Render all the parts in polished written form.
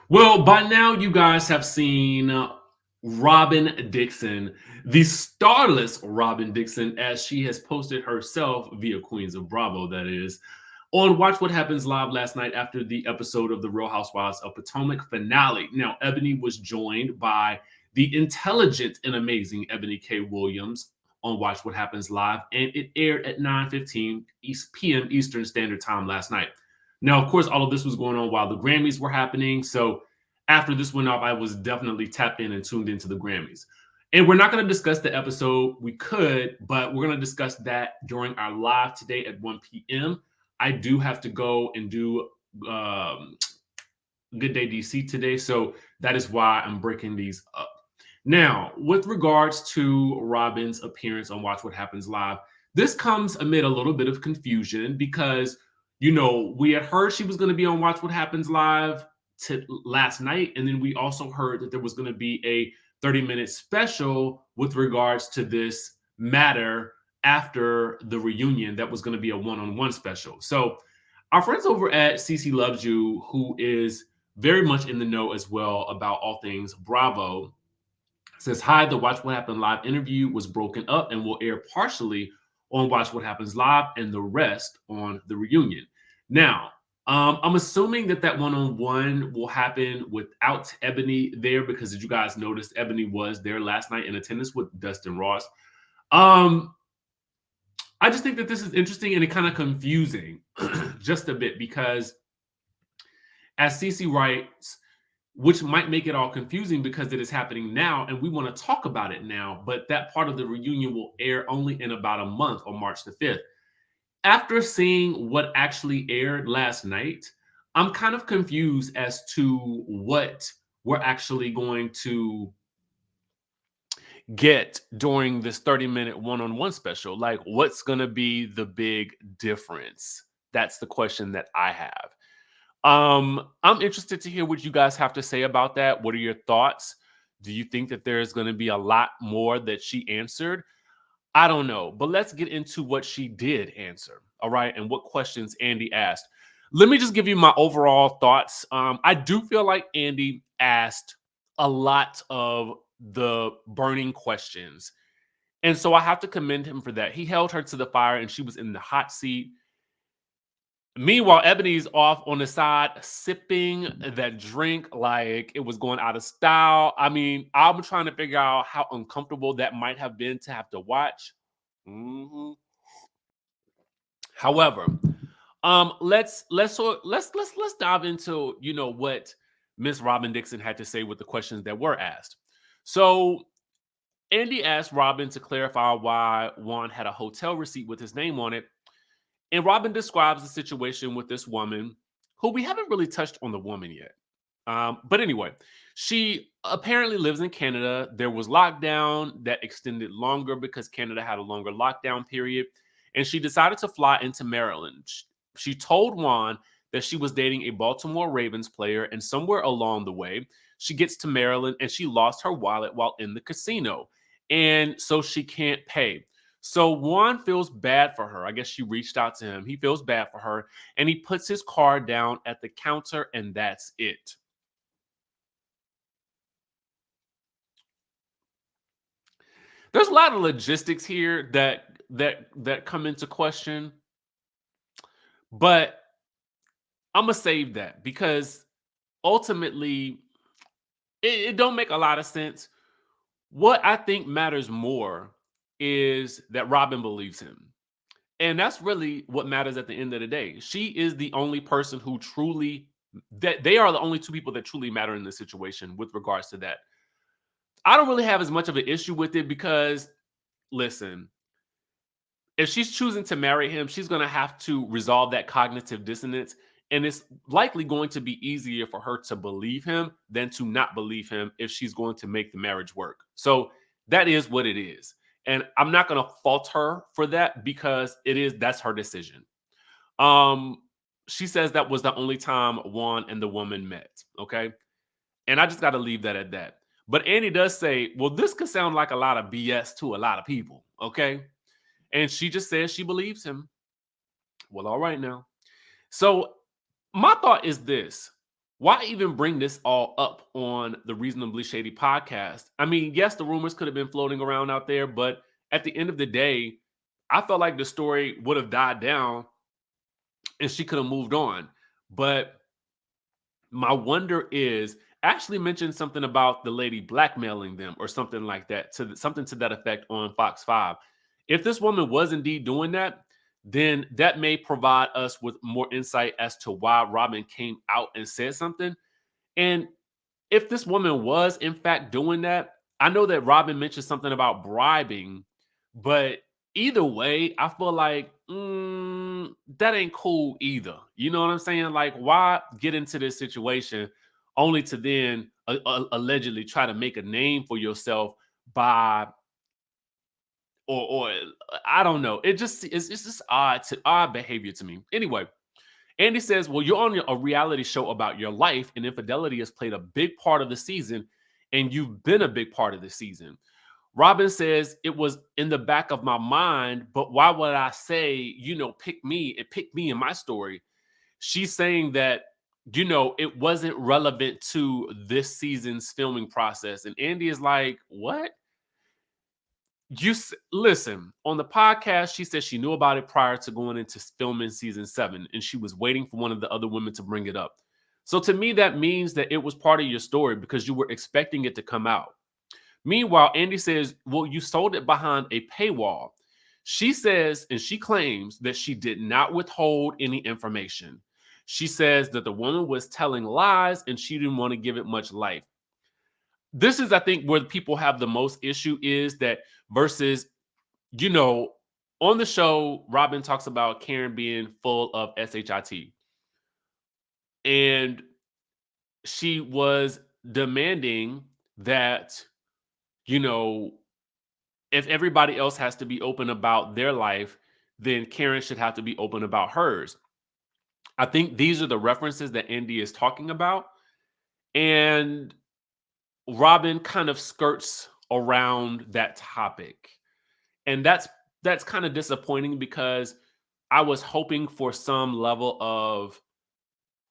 Well, by now you guys have seen Robyn Dixon, the starless Robyn Dixon, as she has posted herself via Queens of Bravo, that is, on Watch What Happens Live last night after the episode of The Real Housewives of Potomac finale. Now, Ebony was joined by the intelligent and amazing Ebony K. Williams on Watch What Happens Live, and it aired at 9:15 p.m. Eastern Standard Time last night. Now, of course, all of this was going on while the Grammys were happening. So after this went off, I was definitely tapped in and tuned into the Grammys. And we're not going to discuss the episode. We could, but we're going to discuss that during our live today at 1 p.m. I do have to go and do Good Day DC today. So that is why I'm breaking these up. Now, with regards to Robyn's appearance on Watch What Happens Live, this comes amid a little bit of confusion because, we had heard she was going to be on Watch What Happens Live last night. And then we also heard that there was going to be a 30-minute special with regards to this matter after the reunion that was going to be a one-on-one special. So our friends over at CC Loves You, who is very much in the know as well about all things Bravo, says, hi, the Watch What Happened Live interview was broken up and will air partially on Watch What Happens Live and the rest on the reunion. Now, I'm assuming that one-on-one will happen without Ebony there because, as you guys noticed, Ebony was there last night in attendance with Dustin Ross. I just think that this is interesting and it kind of confusing just a bit because, as CC writes, which might make it all confusing because it is happening now and we want to talk about it now, but that part of the reunion will air only in about a month on March the 5th. After seeing what actually aired last night, I'm kind of confused as to what we're actually going to get during this 30-minute one-on-one special. Like, what's going to be the big difference? That's the question that I have. I'm interested to hear what you guys have to say about that. What are your thoughts? Do you think that there's going to be a lot more that she answered? I don't know, but let's get into what she did answer. All right, and what questions Andy asked. Let me just give you my overall thoughts. I do feel like Andy asked a lot of the burning questions, and so I have to commend him for that. He held her to the fire, and she was in the hot seat. Meanwhile, Ebony's off on the side sipping that drink like it was going out of style. I mean, I'm trying to figure out how uncomfortable that might have been to have to watch. Mhm. However, let's dive into what Miss Robyn Dixon had to say with the questions that were asked. So Andy asked Robyn to clarify why Juan had a hotel receipt with his name on it. And Robyn describes the situation with this woman who we haven't really touched on the woman yet. But anyway, she apparently lives in Canada. There was lockdown that extended longer because Canada had a longer lockdown period. And she decided to fly into Maryland. She told Juan that she was dating a Baltimore Ravens player. And somewhere along the way, she gets to Maryland and she lost her wallet while in the casino. And so she can't pay. So Juan feels bad for her. I guess she reached out to him. He feels bad for her and he puts his card down at the counter and that's it. There's a lot of logistics here that come into question, but I'm gonna save that because ultimately it don't make a lot of sense. What I think matters more is that Robyn believes him. And that's really what matters at the end of the day. She is the only person who truly, that they are the only two people that truly matter in this situation with regards to that. I don't really have as much of an issue with it because, listen, if she's choosing to marry him, she's going to have to resolve that cognitive dissonance. And it's likely going to be easier for her to believe him than to not believe him if she's going to make the marriage work. So that is what it is. And I'm not going to fault her for that because that's her decision. Um, she says that was the only time Juan and the woman met. Okay. And I just got to leave that at that. But Annie does say, well, this could sound like a lot of BS to a lot of people. Okay. And she just says she believes him. Well, all right now. So my thought is this. why even bring this all up on the Reasonably Shady podcast? I mean, yes, the rumors could have been floating around out there, but at the end of the day, I felt like the story would have died down and she could have moved on. But my wonder is, Ashley mentioned something about the lady blackmailing them or something like that, something to that effect on Fox 5. If this woman was indeed doing that, then that may provide us with more insight as to why Robyn came out and said something. And if this woman was in fact doing that, I know that Robyn mentioned something about bribing, but either way, I feel like that ain't cool either. You know what I'm saying? Like, why get into this situation only to then allegedly try to make a name for yourself by or I don't know. It's just odd behavior to me. Anyway, Andy says, well, you're on a reality show about your life, and infidelity has played a big part of the season, and you've been a big part of the season. Robyn says, it was in the back of my mind, but why would I say, pick me and pick me in my story? She's saying that, it wasn't relevant to this season's filming process. And Andy is like, what? Listen, on the podcast, she said she knew about it prior to going into filming season 7, and she was waiting for one of the other women to bring it up. So to me, that means that it was part of your story because you were expecting it to come out. Meanwhile, Andy says, well, you sold it behind a paywall. She says, and she claims that she did not withhold any information. She says that the woman was telling lies and she didn't want to give it much life. This is, I think, where people have the most issue is that versus, you know, on the show, Robyn talks about Karen being full of SHIT. And she was demanding that, you know, if everybody else has to be open about their life, then Karen should have to be open about hers. I think these are the references that Andy is talking about. And Robyn kind of skirts around that topic. And that's kind of disappointing because I was hoping for some level of,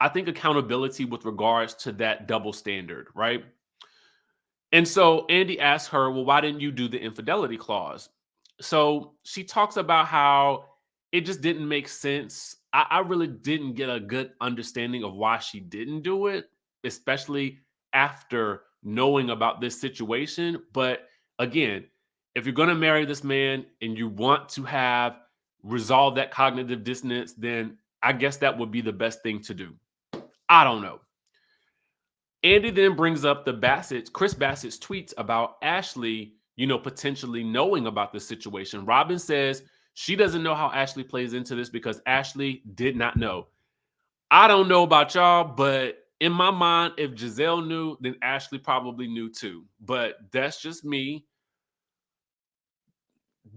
I think, accountability with regards to that double standard, right? And so Andy asked her, well, why didn't you do the infidelity clause? So she talks about how it just didn't make sense. I really didn't get a good understanding of why she didn't do it, especially after knowing about this situation. But again, if you're going to marry this man and you want to have resolve that cognitive dissonance, then I guess that would be the best thing to do. I don't know. Andy then brings up Chris Bassett's tweets about Ashley, potentially knowing about this situation. Robyn says she doesn't know how Ashley plays into this because Ashley did not know. I don't know about y'all, but in my mind, if Giselle knew, then Ashley probably knew too. But that's just me.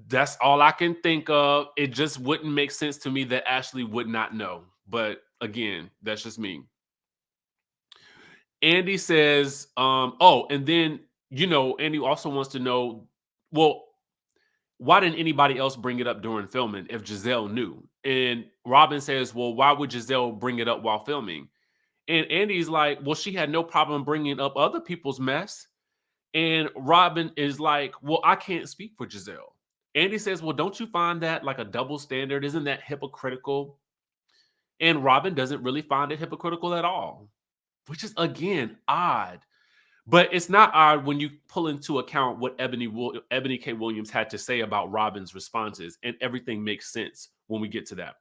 That's all I can think of. It just wouldn't make sense to me that Ashley would not know. But again, that's just me. Andy says, and then, Andy also wants to know, well, why didn't anybody else bring it up during filming if Giselle knew? And Robyn says, well, why would Giselle bring it up while filming? And Andy's like, well, she had no problem bringing up other people's mess. And Robyn is like, well, I can't speak for Giselle. Andy says, well, don't you find that like a double standard? Isn't that hypocritical? And Robyn doesn't really find it hypocritical at all, which is, again, odd. But it's not odd when you pull into account what Ebony K. Williams had to say about Robyn's responses, and everything makes sense when we get to that.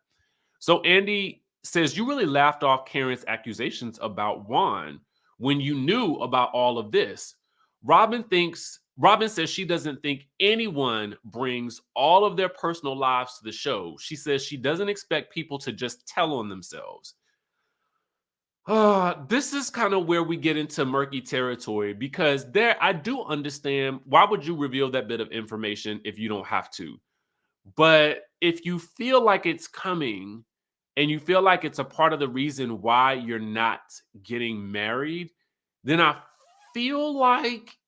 So Andy says, you really laughed off Karen's accusations about Juan when you knew about all of this. Robyn says she doesn't think anyone brings all of their personal lives to the show. She says she doesn't expect people to just tell on themselves. This is kind of where we get into murky territory because I do understand why would you reveal that bit of information if you don't have to. But if you feel like it's coming and you feel like it's a part of the reason why you're not getting married, then I feel like,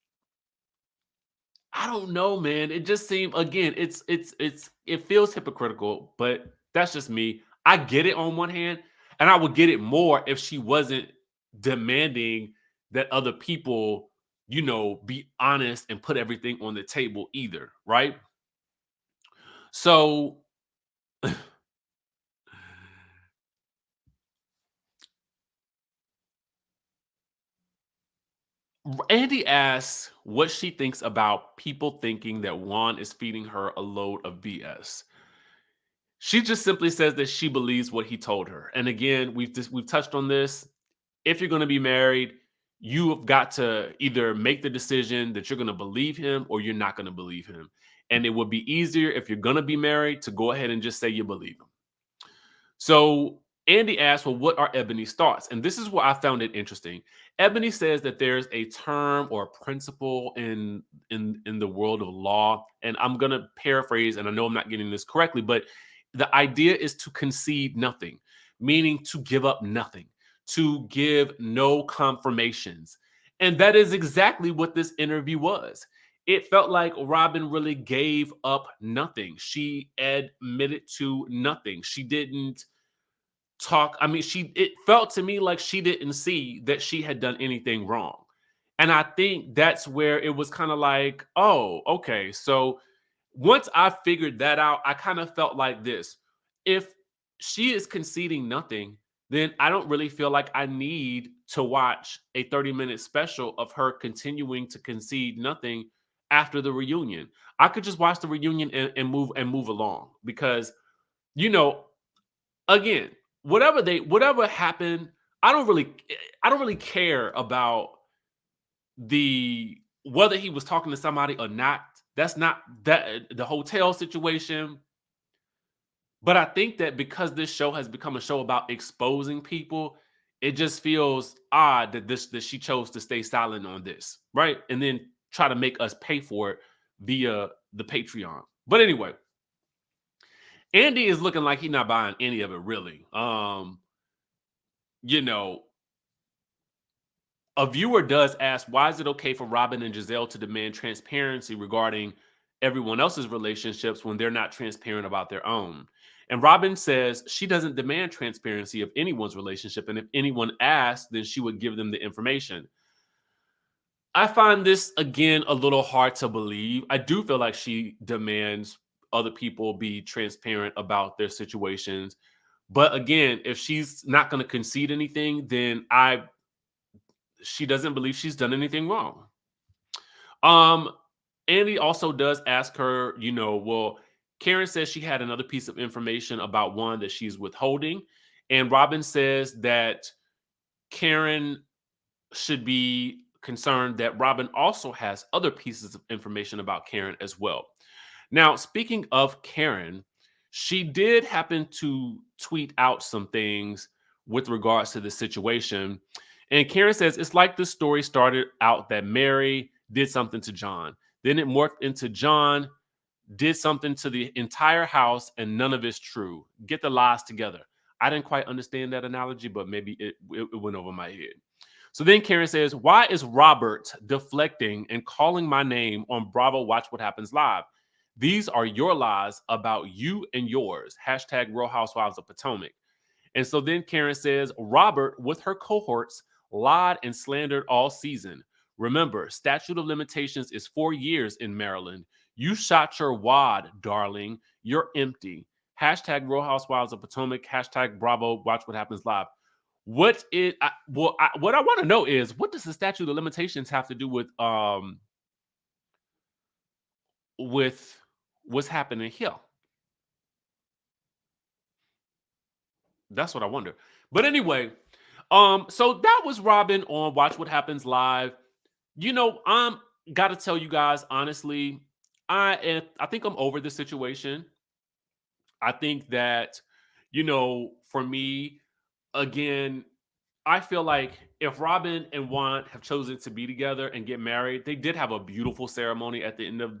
I don't know, man. It just seems, again, it feels hypocritical, but that's just me. I get it on one hand, and I would get it more if she wasn't demanding that other people, be honest and put everything on the table either, right? So Andy asks what she thinks about people thinking that Juan is feeding her a load of BS. She just simply says that she believes what he told her. And again, we've touched on this. If you're going to be married, you've got to either make the decision that you're going to believe him or you're not going to believe him. And it would be easier if you're going to be married to go ahead and just say you believe him. So Andy asked, well, what are Ebony's thoughts? And this is where I found it interesting. Ebony says that there's a term or a principle in the world of law, and I'm gonna paraphrase, and I know I'm not getting this correctly, but the idea is to concede nothing, meaning to give up nothing, to give no confirmations. And that is exactly what this interview was. It felt like Robyn really gave up nothing. She admitted to nothing. She didn't talk. I mean, it felt to me like she didn't see that she had done anything wrong. And I think that's where it was kind of like, oh, okay. So once I figured that out, I kind of felt like this. If she is conceding nothing, then I don't really feel like I need to watch a 30-minute special of her continuing to concede nothing after the reunion. I could just watch the reunion and move along because, you know, again, whatever happened, I don't really care about the whether he was talking to somebody or not. That's not that the hotel situation. But I think that because this show has become a show about exposing people, it just feels odd that she chose to stay silent on this, right? And then try to make us pay for it via the Patreon. But anyway, Andy is looking like he's not buying any of it, really. You know, a viewer does ask, why is it okay for Robyn and Giselle to demand transparency regarding everyone else's relationships when they're not transparent about their own? And Robyn says she doesn't demand transparency of anyone's relationship. And if anyone asks, then she would give them the information. I find this, again, a little hard to believe. I do feel like she demands other people be transparent about their situations. But again, if she's not going to concede anything, then she doesn't believe she's done anything wrong. Um, Andy also does ask her, well, Karen says she had another piece of information about one that she's withholding. And Robyn says that Karen should be concerned that Robyn also has other pieces of information about Karen as well. Now, speaking of Karen, she did happen to tweet out some things with regards to the situation. And Karen says, it's like the story started out that Mary did something to John. Then it morphed into John did something to the entire house and none of it's true. Get the lies together. I didn't quite understand that analogy, but maybe it went over my head. So then Karen says, why is Robert deflecting and calling my name on Bravo Watch What Happens Live? These are your lies about you and yours. Hashtag Real Housewives of Potomac. And so then Karen says, Robert, with her cohorts, lied and slandered all season. Remember, statute of limitations is 4 years in Maryland. You shot your wad, darling. You're empty. Hashtag Real Housewives of Potomac. Hashtag Bravo. Watch What Happens Live. What I want to know is, what does the statute of limitations have to do with what's happening here? That's what I wonder. But anyway, so that was Robyn on Watch What Happens Live. I'm gotta tell you guys honestly, I think I'm over this situation. I think that, for me, again, I feel like if Robyn and Juan have chosen to be together and get married, they did have a beautiful ceremony at the end of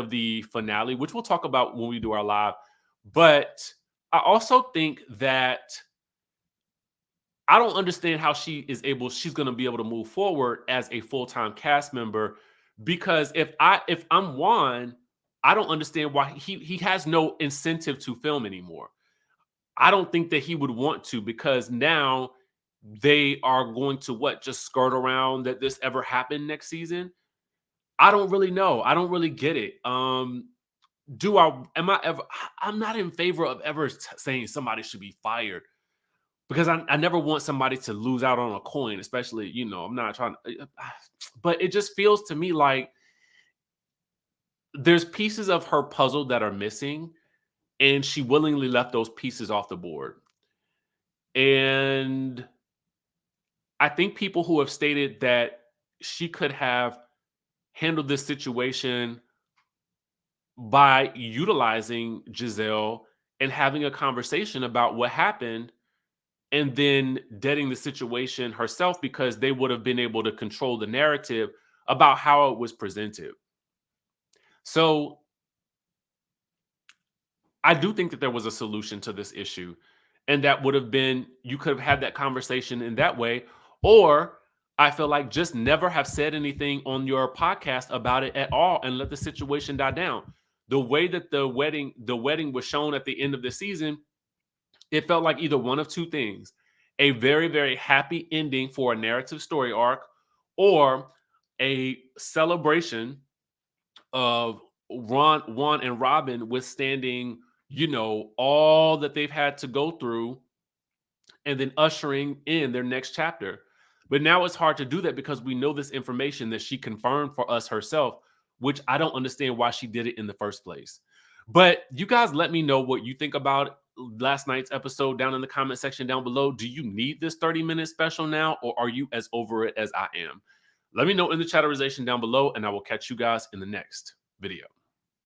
the finale, which we'll talk about when we do our live. But I also think that I don't understand how she's going to be able to move forward as a full-time cast member, because if I'm Juan, I don't understand why he has no incentive to film anymore. I don't think that he would want to, because now they are going to what, just skirt around that this ever happened next season? I don't really know. I don't really get it. Do I am I ever I'm not in favor of ever saying somebody should be fired because I never want somebody to lose out on a coin, especially, I'm not trying to, but it just feels to me like there's pieces of her puzzle that are missing, and she willingly left those pieces off the board. And I think people who have stated that she could have handled this situation by utilizing Giselle and having a conversation about what happened and then deading the situation herself because they would have been able to control the narrative about how it was presented. So I do think that there was a solution to this issue. And that would have been, you could have had that conversation in that way. Or I feel like just never have said anything on your podcast about it at all and let the situation die down. The way that the wedding was shown at the end of the season, it felt like either one of two things: a very, very happy ending for a narrative story arc, or a celebration of Juan and Robyn withstanding, all that they've had to go through and then ushering in their next chapter. But now it's hard to do that because we know this information that she confirmed for us herself, which I don't understand why she did it in the first place. But you guys let me know what you think about last night's episode down in the comment section down below. Do you need this 30-minute special now, or are you as over it as I am? Let me know in the chatterization down below, and I will catch you guys in the next video.